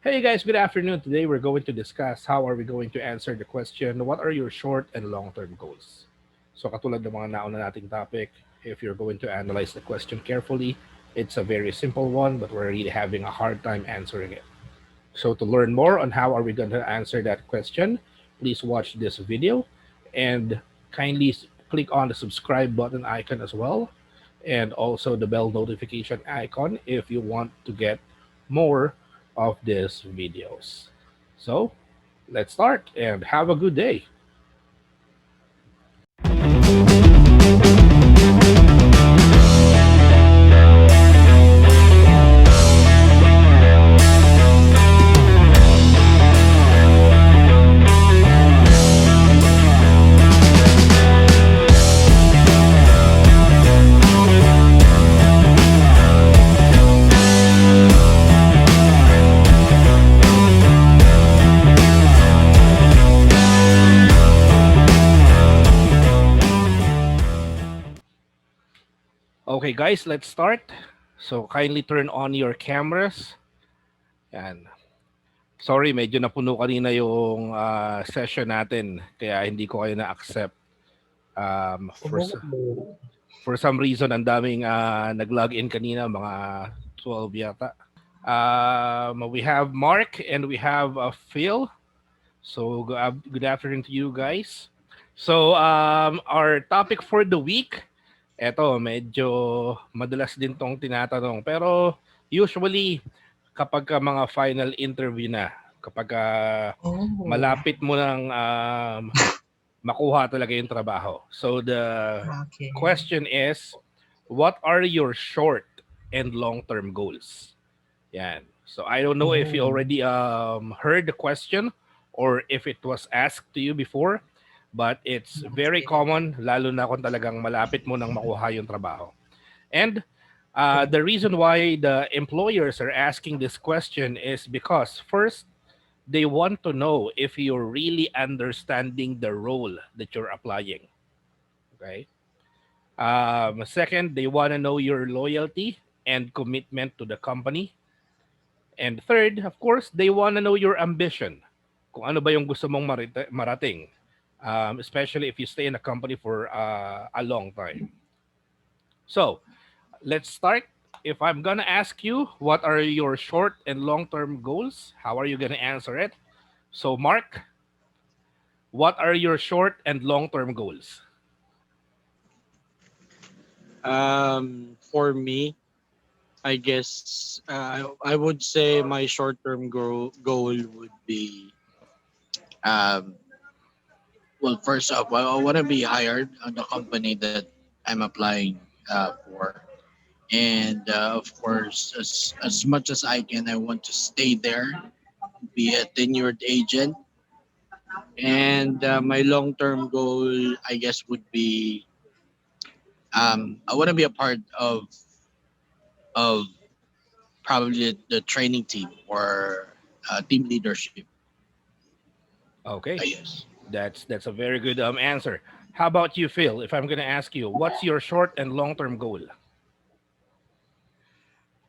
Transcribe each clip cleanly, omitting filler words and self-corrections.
Hey guys, good afternoon. Today we're going to discuss how are we going to answer the question, what are your short and long-term goals? So katulad ng mga nauna nating topic, if you're going to analyze the question carefully, it's a very simple one, but we're really having a hard time answering it. So to learn more on how are we going to answer that question, please watch this video and kindly click on the subscribe button icon as well and also the bell notification icon if you want to get more of these videos. So let's start and have a good day. Okay guys, let's start. So kindly turn on your cameras. Yan. Sorry, medyo napuno kanina yung session natin kaya hindi ko kayo na-accept. Um, for, s- for some reason, ang daming nag-login kanina, mga 12 yata. We have Mark and we have Phil. So good afternoon to you guys. So our topic for the week, eto medyo madalas din tong tinatanong. Pero usually kapag ka mga final interview na, kapag Oh, malapit mo ng makuha talaga yung trabaho. So the okay. question is, what are your short and long-term goals? Yan. So I don't know if you Oh, already heard the question or if it was asked to you before, but it's very okay. common lalo na kung talagang malapit mo nang makuha yung trabaho. And Correct. the reason why the employers are asking this question is because first, they want to know if you're really understanding the role that you're applying. Okay. Second, they want to know your loyalty and commitment to the company. And third, of course, they want to know your ambition. Kung ano ba yung gusto mong marating. Especially if you stay in a company for a long time. So, let's start. If I'm going to ask you, what are your short and long term goals? How are you going to answer it? So, Mark, what are your short and long term goals? For me, I guess I would say my short-term goal would be um, well, first off, I want to be hired on the company that I'm applying for, and of course, as much as I can, I want to stay there, be a tenured agent, and my long-term goal, I guess, would be I want to be a part of probably the training team or team leadership. I Okay, guess. that's a very good answer. How about you, Phil? If I'm going to ask you, what's your short and long term goal?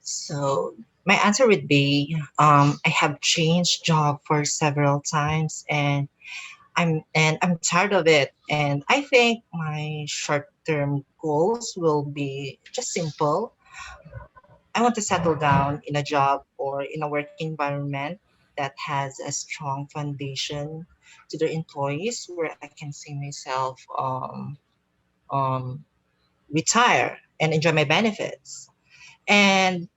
So my answer would be I have changed job for several times and I'm tired of it. And I think my short-term goals will be just simple. I want to settle down in a job or in a work environment that has a strong foundation to the employees where I can see myself um, retire and enjoy my benefits. And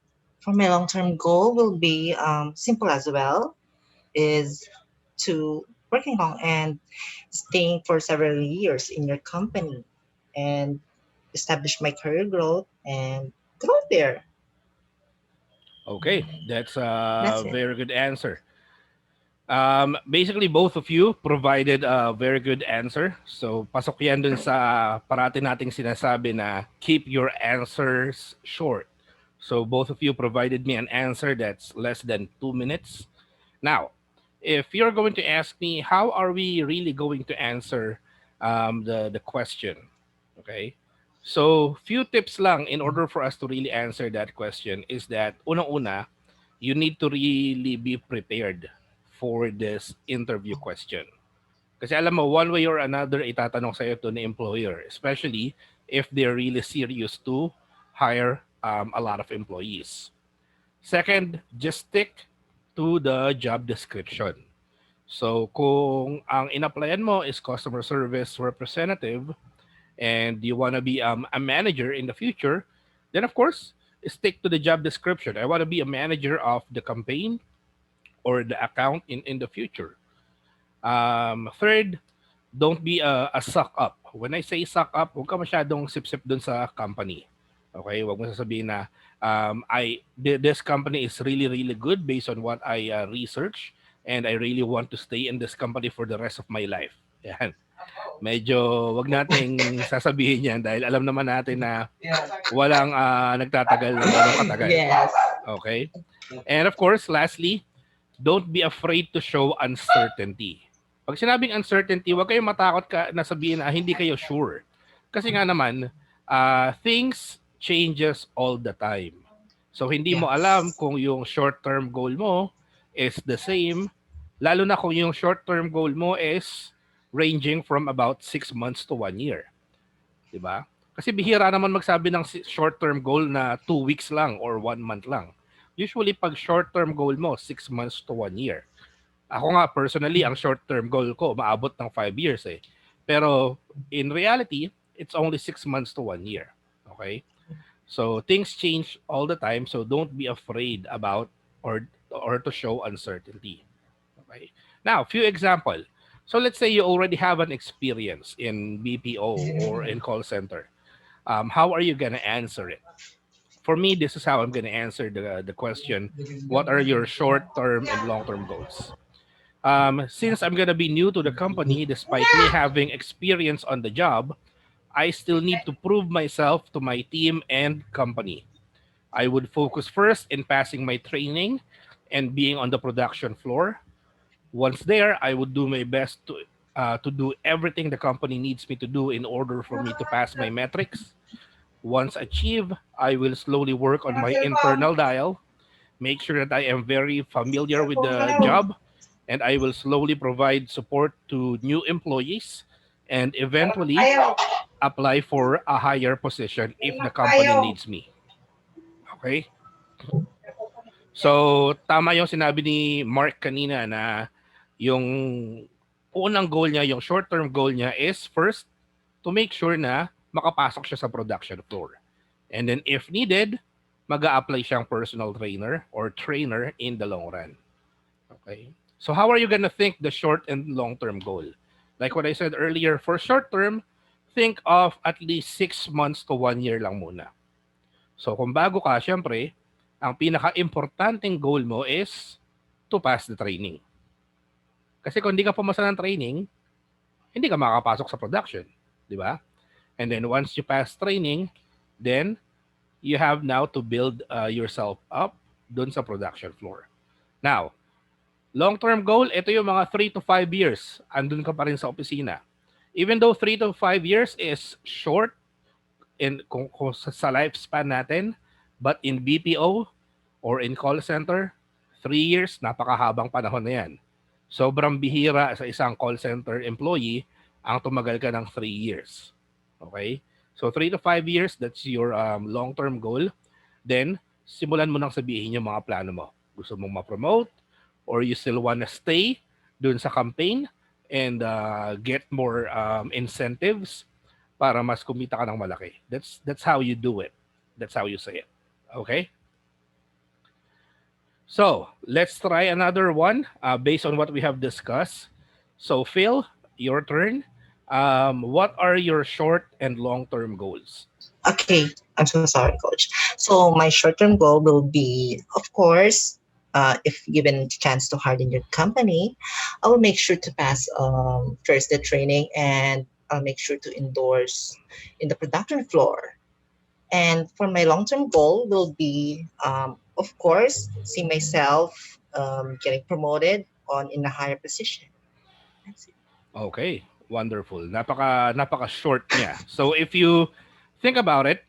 for my long-term goal will be simple as well, is to working long and staying for several years in your company and establish my career growth and grow there. Okay, that's That's a it. very good answer. Basically, both of you provided a very good answer. So, pasok yan dun sa parati nating sinasabi na keep your answers short. So, both of you provided me an answer that's less than 2 minutes. Now, if you're going to ask me, how are we really going to answer the question? Okay. So, few tips lang in order for us to really answer that question is that unang-una, you need to really be prepared for this interview question. Kasi alam mo, one way or another, itatanong sa'yo to ni employer, especially if they're really serious to hire a lot of employees. Second, just stick to the job description. So kung ang in-applyan mo is customer service representative and you want to be a manager in the future, then of course, stick to the job description. I want to be a manager of the campaign or the account in the future. Third, don't be a suck up. When I say suck up, huwag ka masyadong sip-sip dun sa company. Okay? Huwag mo sasabihin na this company is really really good based on what I research and I really want to stay in this company for the rest of my life. Yan. Medyo wag nating sasabihin yan dahil alam naman natin na walang nagtatagal ng ganong katagal. Yes. Okay? And of course, lastly, don't be afraid to show uncertainty. Pag sinabing uncertainty, huwag kayong matakot ka na sabihin na hindi kayo sure. Kasi nga naman, things changes all the time. So hindi mo alam Yes. kung yung short-term goal mo is the same, lalo na kung yung short-term goal mo is ranging from about 6 months to 1 year. 'Di ba? Kasi bihira naman magsabi ng short-term goal na 2 weeks lang or 1 month lang. Usually, pag short-term goal mo, 6 months to 1 year. Ako nga, personally, ang short-term goal ko, maabot ng 5 years eh. Pero, in reality, it's only 6 months to 1 year. Okay? So, things change all the time. So, don't be afraid about or to show uncertainty. Okay? Now, few example. So, let's say you already have an experience in BPO or in call center. How are you going to answer it? For me, this is how I'm going to answer the question. What are your short-term and long-term goals? Since I'm going to be new to the company, despite me having experience on the job, I still need to prove myself to my team and company. I would focus first in passing my training and being on the production floor. Once there, I would do my best to do everything the company needs me to do in order for me to pass my metrics. Once achieved, I will slowly work on my internal dial, make sure that I am very familiar with the job, and I will slowly provide support to new employees and eventually apply for a higher position if the company needs me. Okay? So, tama yung sinabi ni Mark kanina na yung unang goal niya, yung short-term goal niya is first to make sure na makapasok siya sa production floor. And then if needed, mag-a-apply siyang personal trainer or trainer in the long run. Okay? So how are you gonna think the short and long-term goal? Like what I said earlier, for short-term, think of at least 6 months to 1 year lang muna. So kung bago ka, syempre, ang pinaka-importanting goal mo is to pass the training. Kasi kung hindi ka pumasa ng training, hindi ka makakapasok sa production. Di ba? And then once you pass training, then you have now to build yourself up dun sa production floor. Now, long-term goal, ito yung mga 3 to 5 years. Andun ka pa rin sa opisina. Even though 3 to 5 years is short kung sa lifespan natin, but in BPO or in call center, 3 years, napakahabang panahon na yan. Sobrang bihira sa isang call center employee ang tumagal ka ng 3 years. Okay? So 3 to 5 years, that's your long-term goal. Then, simulan mo nang sabihin yung mga plano mo. Gusto mong ma-promote or you still wanna stay dun sa campaign and get more incentives para mas kumita ka ng malaki. That's how you do it. That's how you say it. Okay? So, let's try another one based on what we have discussed. So, Phil, your turn. What are your short and long-term goals? Okay, I'm so sorry, coach. So my short-term goal will be, of course, if given chance to harden your company, I will make sure to pass first the training, and I'll make sure to endorse in the production floor. And for my long-term goal will be, of course, see myself getting promoted on in a higher position. That's it. Okay, wonderful. Napaka short niya. So if you think about it,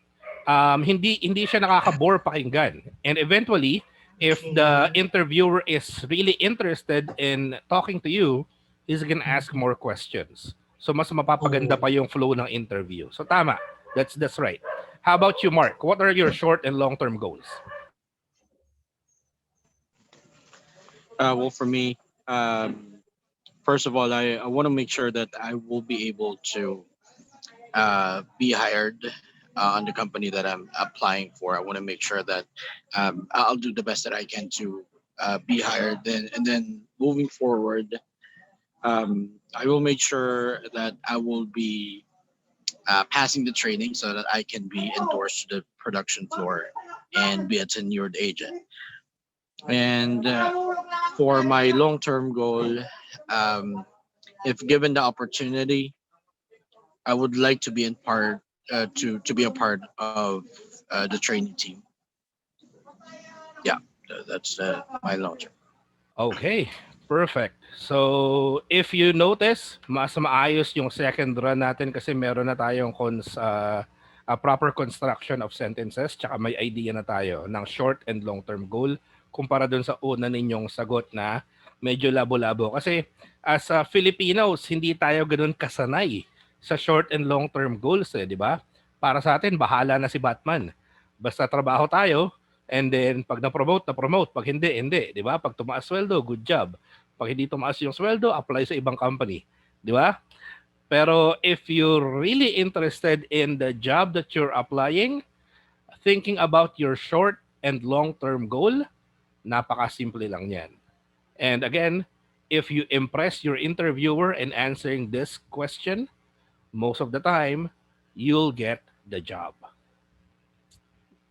hindi siya nakaka-bore pakinggan. And eventually, If the Okay. interviewer is really interested in talking to you, he's gonna ask Mhm. more questions. So mas mapapaganda Oh. pa yung flow ng interview. So tama. That's right. How about you, Mark? What are your short and long-term goals? Well, for me, first of all, I want to make sure that I will be able to be hired on the company that I'm applying for. I want to make sure that I'll do the best that I can to be hired. Then and then moving forward, I will make sure that I will be passing the training so that I can be endorsed to the production floor and be a tenured agent. And for my long term goal, um, if given the opportunity, I would like to be in part to be a part of the training team. Yeah, that's my long term. Okay, perfect. So, if you notice, mas maayos yung second run natin kasi meron na tayong a proper construction of sentences tsaka may idea na tayo ng short and long-term goal kumpara dun sa una ninyong sagot na medyo labo-labo. Kasi as Filipinos, hindi tayo ganun kasanay sa short and long-term goals di ba? Para sa atin, bahala na si Batman. Basta trabaho tayo, and then pag na-promote, na-promote. Pag hindi, hindi. Di ba? Pag tumaas sweldo, good job. Pag hindi tumaas yung sweldo, apply sa ibang company. Di ba? Pero if you're really interested in the job that you're applying, thinking about your short and long-term goal, napaka-simple lang yan. And again, if you impress your interviewer in answering this question, most of the time, you'll get the job.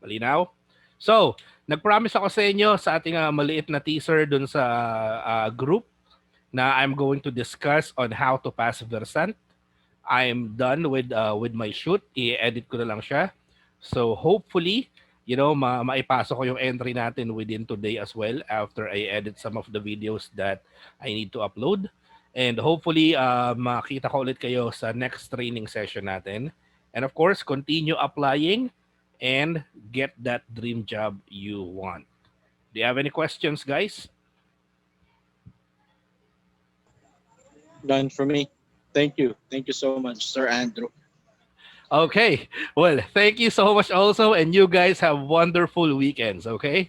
Malinaw? So, nag-promise ako sa inyo sa ating maliit na teaser dun sa group na I'm going to discuss on how to pass Versant. I'm done with my shoot. I-edit ko na lang siya. So hopefully, maipasok ko yung entry natin within today as well after I edit some of the videos that I need to upload. And hopefully, makita ko ulit kayo sa next training session natin. And of course, continue applying and get that dream job you want. Do you have any questions, guys? Done for me. Thank you so much, Sir Andrew. Okay. Well, thank you so much also, and you guys have wonderful weekends, okay?